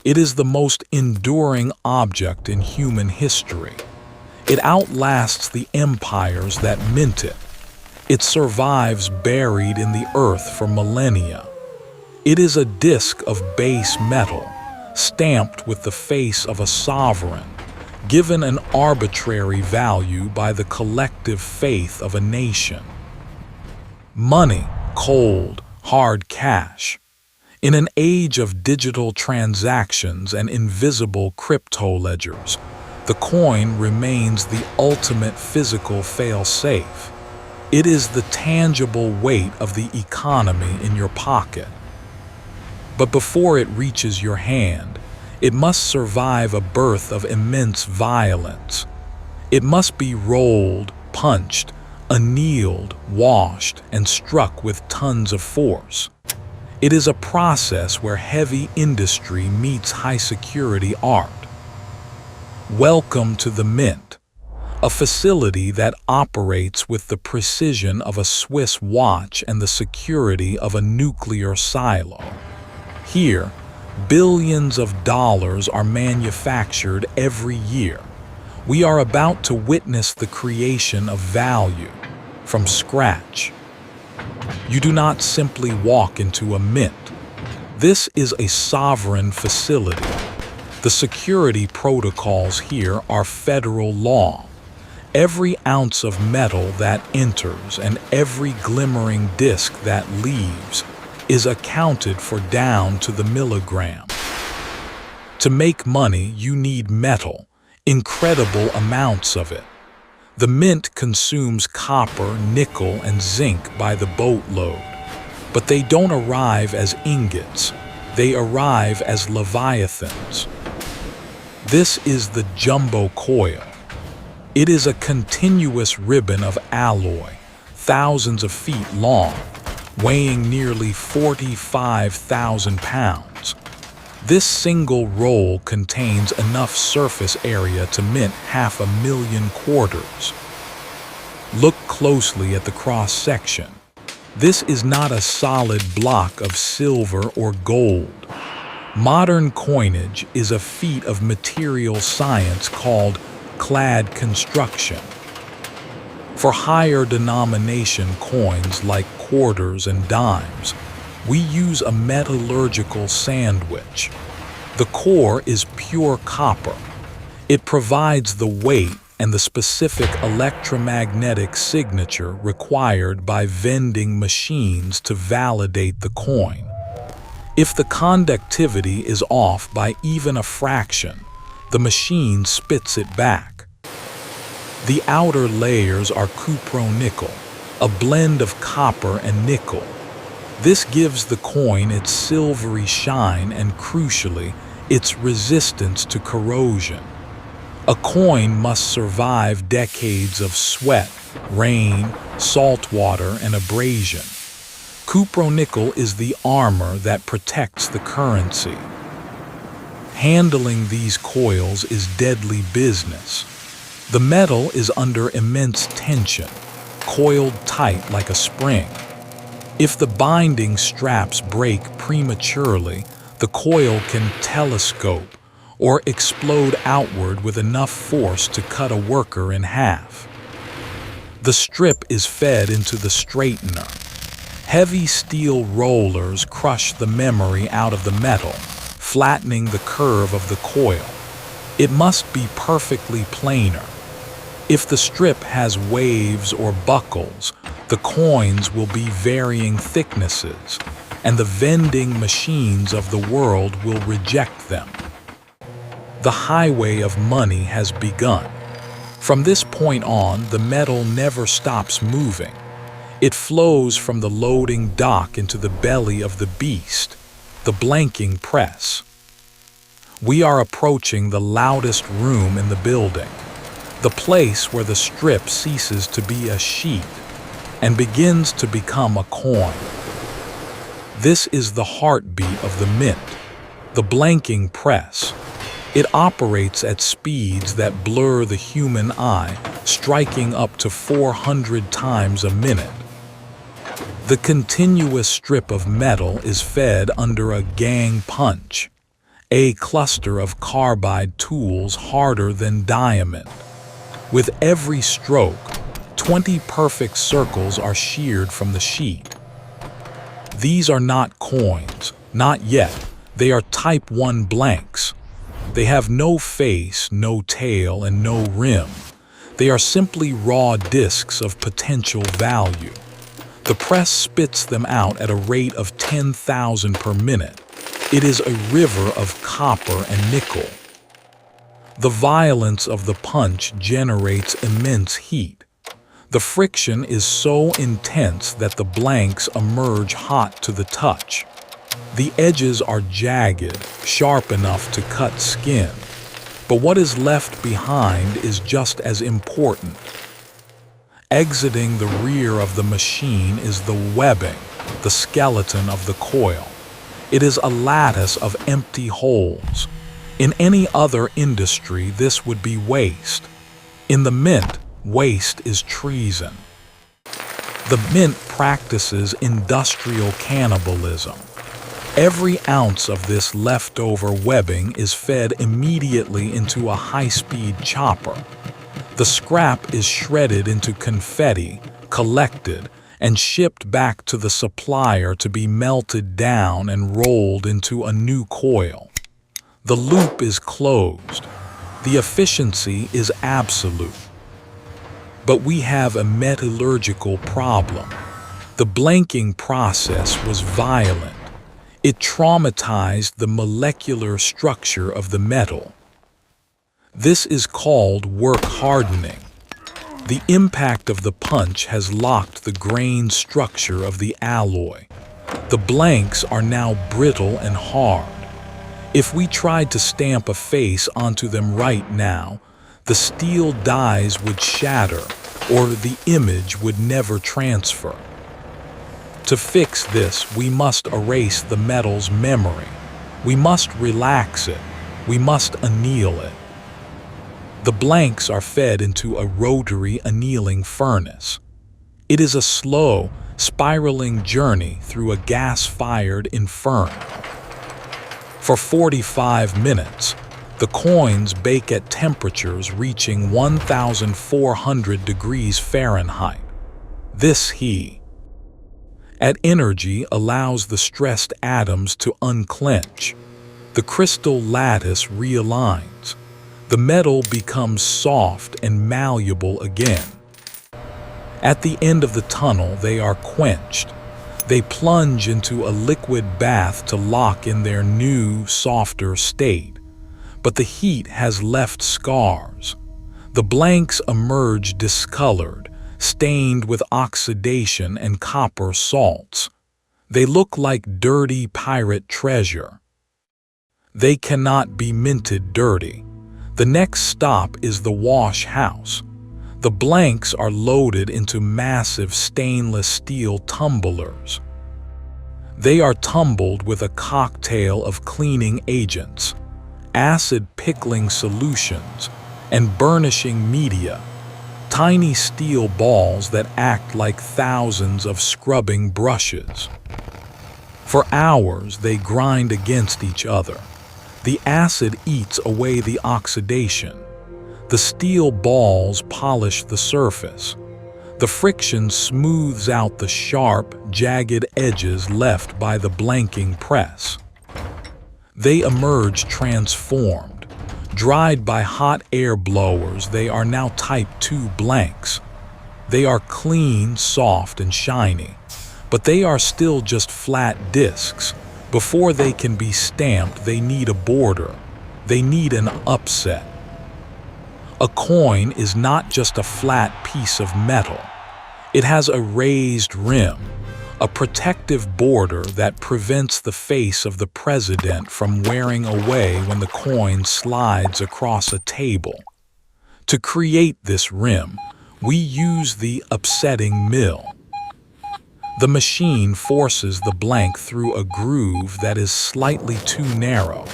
It is the most enduring object in human history. It outlasts the empires that mint it. It survives buried in the earth for millennia. It is a disc of base metal, stamped with the face of a sovereign, given an arbitrary value by the collective faith of a nation. Money, cold, hard cash. In an age of digital transactions and invisible crypto ledgers, the coin remains the ultimate physical fail-safe. It is the tangible weight of the economy in your pocket. But before it reaches your hand, it must survive a birth of immense violence. It must be rolled, punched, annealed, washed, and struck with tons of force. It is a process where heavy industry meets high-security art. Welcome to the Mint, a facility that operates with the precision of a Swiss watch and the security of a nuclear silo. Here, billions of dollars are manufactured every year. We are about to witness the creation of value from scratch. You do not simply walk into a mint. This is a sovereign facility. The security protocols here are federal law. Every ounce of metal that enters and every glimmering disc that leaves is accounted for down to the milligram. To make money, you need metal, incredible amounts of it. The mint consumes copper, nickel, and zinc by the boatload. But they don't arrive as ingots. They arrive as leviathans. This is the jumbo coil. It is a continuous ribbon of alloy, thousands of feet long, weighing nearly 45,000 pounds. This single roll contains enough surface area to mint 500,000 quarters. Look closely at the cross-section. This is not a solid block of silver or gold. Modern coinage is a feat of material science called clad construction. For higher denomination coins like quarters and dimes, we use a metallurgical sandwich. The core is pure copper. It provides the weight and the specific electromagnetic signature required by vending machines to validate the coin. If the conductivity is off by even a fraction, the machine spits it back. The outer layers are cupronickel, a blend of copper and nickel. This gives the coin its silvery shine and, crucially, its resistance to corrosion. A coin must survive decades of sweat, rain, salt water, and abrasion. Cupronickel is the armor that protects the currency. Handling these coils is deadly business. The metal is under immense tension, coiled tight like a spring. If the binding straps break prematurely, the coil can telescope or explode outward with enough force to cut a worker in half. The strip is fed into the straightener. Heavy steel rollers crush the memory out of the metal, flattening the curve of the coil. It must be perfectly planar. If the strip has waves or buckles, the coins will be varying thicknesses, and the vending machines of the world will reject them. The highway of money has begun. From this point on, the metal never stops moving. It flows from the loading dock into the belly of the beast, the blanking press. We are approaching the loudest room in the building, the place where the strip ceases to be a sheet and begins to become a coin. This is the heartbeat of the mint, the blanking press. It operates at speeds that blur the human eye, striking up to 400 times a minute. The continuous strip of metal is fed under a gang punch, a cluster of carbide tools harder than diamond. With every stroke, 20 perfect circles are sheared from the sheet. These are not coins, not yet. They are Type 1 blanks. They have no face, no tail, and no rim. They are simply raw discs of potential value. The press spits them out at a rate of 10,000 per minute. It is a river of copper and nickel. The violence of the punch generates immense heat. The friction is so intense that the blanks emerge hot to the touch. The edges are jagged, sharp enough to cut skin. But what is left behind is just as important. Exiting the rear of the machine is the webbing, the skeleton of the coil. It is a lattice of empty holes. In any other industry, this would be waste. In the mint, waste is treason. The mint practices industrial cannibalism. Every ounce of this leftover webbing is fed immediately into a high-speed chopper. The scrap is shredded into confetti, collected, and shipped back to the supplier to be melted down and rolled into a new coil. The loop is closed. The efficiency is absolute. But we have a metallurgical problem. The blanking process was violent. It traumatized the molecular structure of the metal. This is called work hardening. The impact of the punch has locked the grain structure of the alloy. The blanks are now brittle and hard. If we tried to stamp a face onto them right now, the steel dies would shatter, or the image would never transfer. To fix this, we must erase the metal's memory. We must relax it. We must anneal it. The blanks are fed into a rotary annealing furnace. It is a slow, spiraling journey through a gas-fired inferno. For 45 minutes, the coins bake at temperatures reaching 1,400 degrees Fahrenheit. This heat at energy allows the stressed atoms to unclench. The crystal lattice realigns. The metal becomes soft and malleable again. At the end of the tunnel, they are quenched. They plunge into a liquid bath to lock in their new, softer state. But the heat has left scars. The blanks emerge discolored, stained with oxidation and copper salts. They look like dirty pirate treasure. They cannot be minted dirty. The next stop is the wash house. The blanks are loaded into massive stainless steel tumblers. They are tumbled with a cocktail of cleaning agents, acid pickling solutions, and burnishing media. Tiny steel balls that act like thousands of scrubbing brushes. For hours, they grind against each other. The acid eats away the oxidation. The steel balls polish the surface. The friction smooths out the sharp, jagged edges left by the blanking press. They emerge transformed. Dried by hot air blowers, they are now Type 2 blanks. They are clean, soft, and shiny. But they are still just flat discs. Before they can be stamped, they need a border. They need an upset. A coin is not just a flat piece of metal. It has a raised rim, a protective border that prevents the face of the president from wearing away when the coin slides across a table. To create this rim, we use the upsetting mill. The machine forces the blank through a groove that is slightly too narrow.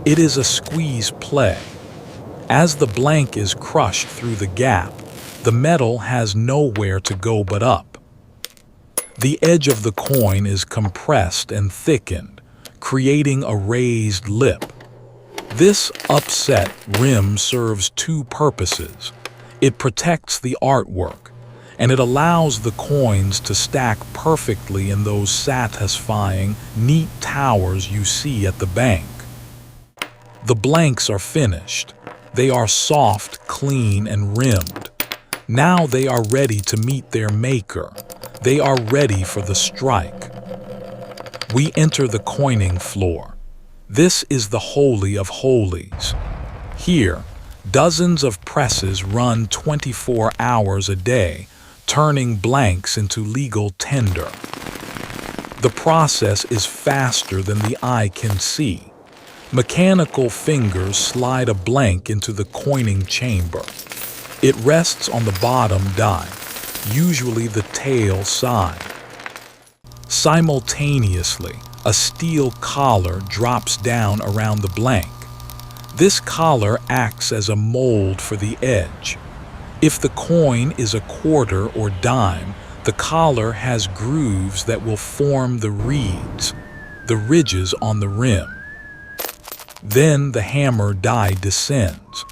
It is a squeeze play. As the blank is crushed through the gap, the metal has nowhere to go but up. The edge of the coin is compressed and thickened, creating a raised lip. This upset rim serves two purposes. It protects the artwork, and it allows the coins to stack perfectly in those satisfying, neat towers you see at the bank. The blanks are finished. They are soft, clean, and rimmed. Now they are ready to meet their maker. They are ready for the strike. We enter the coining floor. This is the holy of holies. Here, dozens of presses run 24 hours a day, turning blanks into legal tender. The process is faster than the eye can see. Mechanical fingers slide a blank into the coining chamber. It rests on the bottom die, usually the tail side. Simultaneously, a steel collar drops down around the blank. This collar acts as a mold for the edge. If the coin is a quarter or dime, the collar has grooves that will form the reeds, the ridges on the rim. Then the hammer die descends.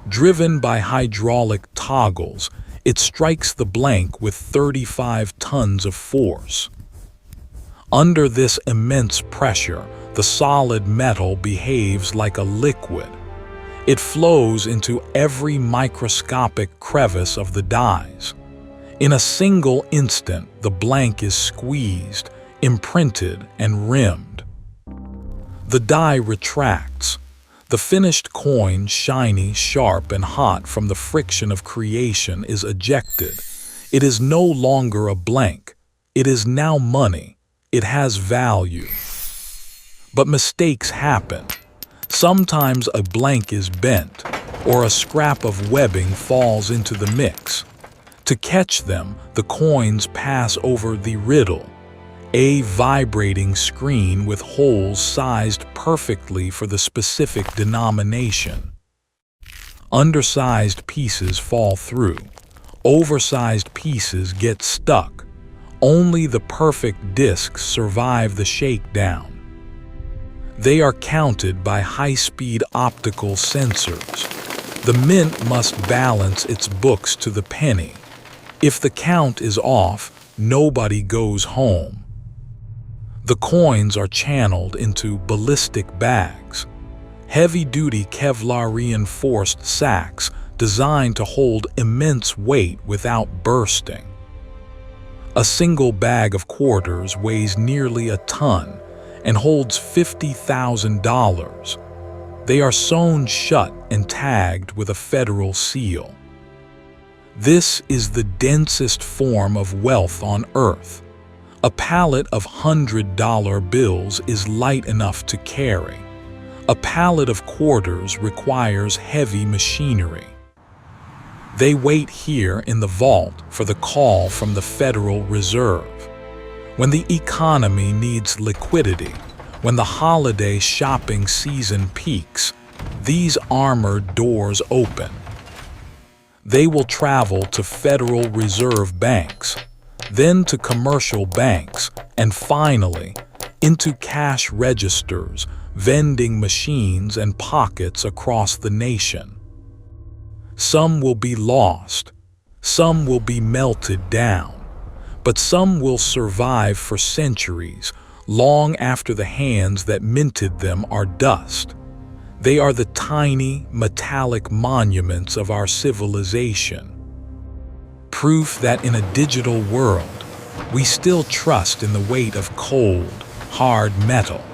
Driven by hydraulic toggles, it strikes the blank with 35 tons of force. Under this immense pressure, the solid metal behaves like a liquid. It flows into every microscopic crevice of the dies. In a single instant, the blank is squeezed, imprinted, and rimmed. The die retracts. The finished coin, shiny, sharp, and hot from the friction of creation, is ejected. It is no longer a blank. It is now money. It has value. But mistakes happen. Sometimes a blank is bent, or a scrap of webbing falls into the mix. To catch them, the coins pass over the riddle, a vibrating screen with holes sized perfectly for the specific denomination. Undersized pieces fall through. Oversized pieces get stuck. Only the perfect discs survive the shakedown. They are counted by high-speed optical sensors. The mint must balance its books to the penny. If the count is off, nobody goes home. The coins are channeled into ballistic bags, heavy-duty Kevlar-reinforced sacks designed to hold immense weight without bursting. A single bag of quarters weighs nearly a ton and holds $50,000. They are sewn shut and tagged with a federal seal. This is the densest form of wealth on earth. A pallet of $100 bills is light enough to carry. A pallet of quarters requires heavy machinery. They wait here in the vault for the call from the Federal Reserve. When the economy needs liquidity, when the holiday shopping season peaks, these armored doors open. They will travel to Federal Reserve banks, then to commercial banks, and finally into cash registers, vending machines, and pockets across the nation. Some will be lost, some will be melted down, but some will survive for centuries, long after the hands that minted them are dust. They are the tiny, metallic monuments of our civilization. Proof that in a digital world, we still trust in the weight of cold, hard metal.